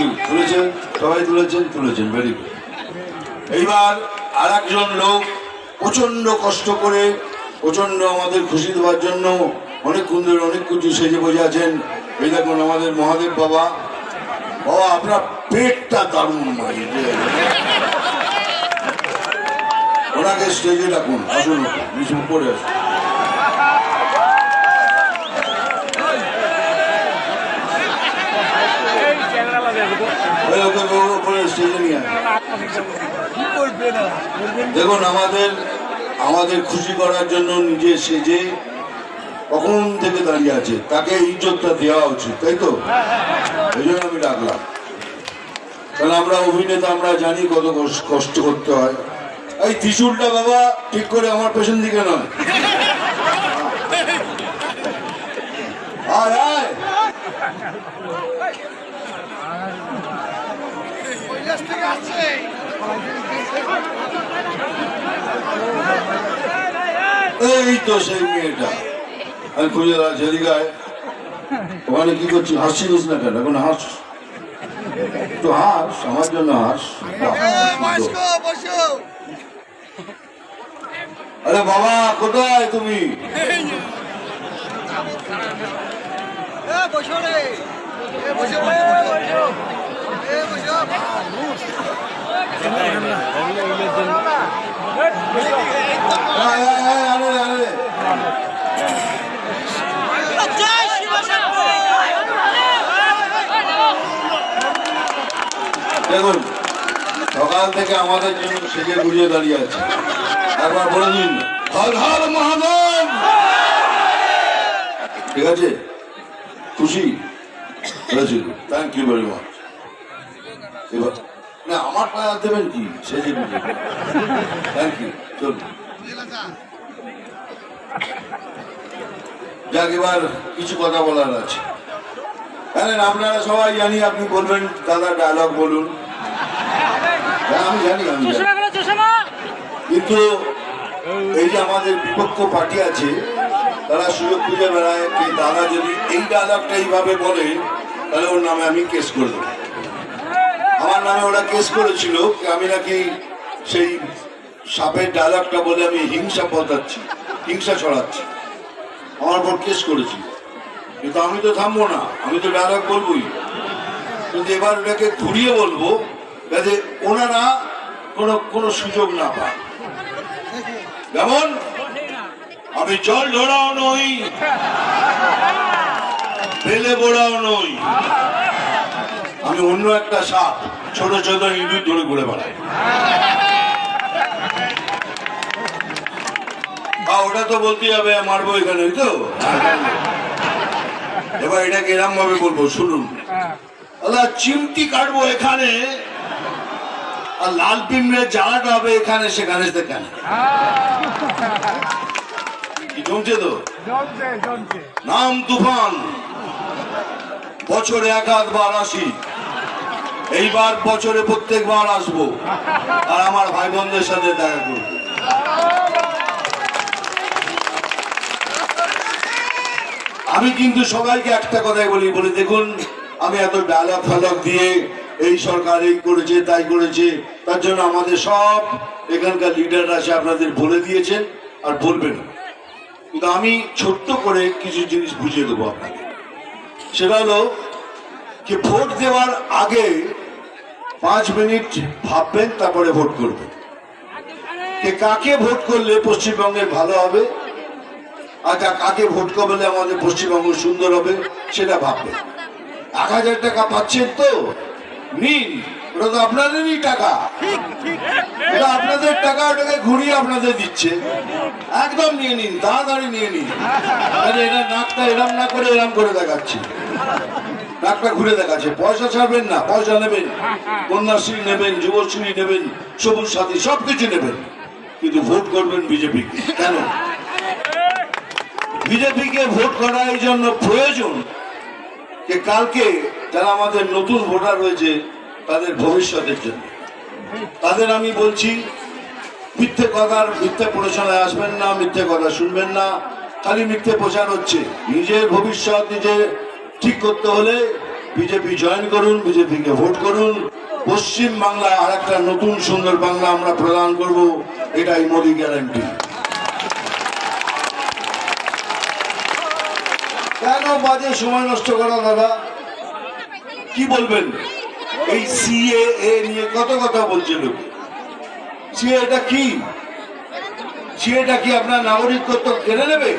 You, তুলেছেন সবাই, তুলেছেন, ভেরি গুড। এইবার আর একজন লোক প্রচন্ড কষ্ট করে, প্রচন্ড আমাদের খুশি দেওয়ার জন্য অনেকক্ষণ ধরে অনেক কিছু সেজে বসে আছেন। এই দেখুন আমাদের মহাদেব বাবা। বাবা আপনার পেটটা দারুণ, ওনাকে স্টেজে ডাকুন, আসুন নিচু উপরে আসুন। দেখুন আমাদের খুশি করার জন্য নিজে সেজে কখন থেকে দাঁড়িয়ে আছে, তাকে ইজ্জতটা দেওয়া উচিত, তাই তো? এই জন্য আমি ডাকলাম, কারণ আমরা অভিনেতা, আমরা জানি কত কষ্ট করতে হয়। এই ত্রিশূলটা বাবা ঠিক করে আমার পেছন দিকে নয়। আয় আয়, এই তো সেই মেয়েটা আমি খুঁজে রাখছি। এদিকে ওখানে কি করছি? হাসছিস না কেন? এখন হাস, একটু হাস, আমার জন্য হাস। আরে বাবা কোথায় তুমি? দেখুন সকাল থেকে আমাদের জন্য সেজে গুজিয়ে দাঁড়িয়ে আছে। একবার বলে দিন হর হর মহাদেব। ঠিক আছে, খুশি? Thank you very much. এবার না আমার পায়ে দেবেন কি সেজে গুজিয়ে? Thank you. চলুন যাক, এবার কিছু কথা বলার আছে। জানেন আপনারা সবাই জানি, আপনি বলবেন দাদা ডায়লগ বলুন। আমি জানি, কিন্তু এই যে আমাদের বিপক্ষ পার্টি আছে, তারা সুযোগ খুঁজে বেড়ায় কি দাদা যদি এই ডায়লগটা এইভাবে বলে তাহলে ওর নামে আমি কেস করে দেবো। আমার নামে ওরা কেস করেছিল আমি নাকি সেই সাপের ডায়লগটা বলে আমি হিংসা পতাচ্ছি, হিংসা ছড়াচ্ছি, আমার উপর কেস করেছিল। কিন্তু আমি তো থামবো না, আমি তো ডায়লগ বলবোই, কিন্তু এবার ওটাকে ঘুরিয়ে বলবো যাতে ওনারা কোনো সুযোগ না পায়। যেমন আমি জল ধরাও নই, বেলে বোড়াও নই, আমি অন্য একটা সাপ ছোট ছোট ইঁদুর ধরে ঘুরে বেড়াই। ওটা তো বলতেই হবে, মারবো এখানে তো। এবার এটাকে এরম ভাবে বলবো, শুনুন। চিমটি কাটবো এখানে, আর লাল পিমড়ে জ্বালাটা হবে এখানে সেখানে সেখানে। জমছে তো? নাম তুফান, বছরে এক আধবার আসি, এইবার বছরে প্রত্যেকবার আসবো আর আমার ভাই বোনদের সাথে দেখা করবো। আমি কিন্তু সবাইকে একটা কথাই বলি, দেখুন আমি এত ডায়লগ ফালগ দিয়ে এই সরকার এই করেছে তাই করেছে, তার জন্য আমাদের সব এখানকার লিডাররা এসে আপনাদের বলে দিয়েছেন আর বলবেন। কিন্তু আমি ছোট্ট করে কিছু জিনিস বুঝিয়ে দেবো আপনাকে। সেটা হলো কি, ভোট দেওয়ার আগে 5 মিনিট ভাববেন, তারপরে ভোট করবেন। কাকে ভোট করলে পশ্চিমবঙ্গের ভালো হবে, আর কাকে ভোট করলে আমাদের পশ্চিমবঙ্গ সুন্দর হবে সেটা ভাববেন। 1000 টাকা পাচ্ছেন তো নিন, ওটা তো আপনাদেরই টাকা, এটা আপনাদের টাকা, ওটাকে ঘুরিয়ে আপনাদের দিচ্ছে, একদম নিয়ে নিন, তাড়াতাড়ি নিয়ে নিন। এটা নাকটা এরম না করে এরম করে দেখাচ্ছে, নাকটা ঘুরে দেখাচ্ছে। পয়সা ছাড়বেন না, পয়সা নেবেন, কন্যাশ্রী নেবেন, যুবশ্রী নেবেন, সবুজ সাথী সবকিছু নেবেন, কিন্তু ভোট করবেন বিজেপিকে। কেন? বিজেপিকে ভোট করা এই জন্য প্রয়োজন যে কালকে যারা আমাদের নতুন ভোটার রয়েছে তাদের ভবিষ্যতের জন্য। তাদের আমি বলছি, মিথ্যে কথার মিথ্যে প্রচারণায় আসবেন না, মিথ্যে কথা শুনবেন না, খালি মিথ্যে প্রচার হচ্ছে। নিজের ভবিষ্যৎ নিজে ঠিক করতে হলে বিজেপি জয়েন করুন, বিজেপিকে ভোট করুন। পশ্চিম বাংলায় আর একটা নতুন সুন্দর বাংলা আমরা প্রদান করব, এটাই মোদী গ্যারান্টি। কেন বাজে সময় নষ্ট করা দাদা? কি বলবেন? এই সিএএ নিয়ে কত কথা বলছে লোক। সিএটা কি? সিএটা কি আপনার নাগরিকত্ব কেড়ে নেবে?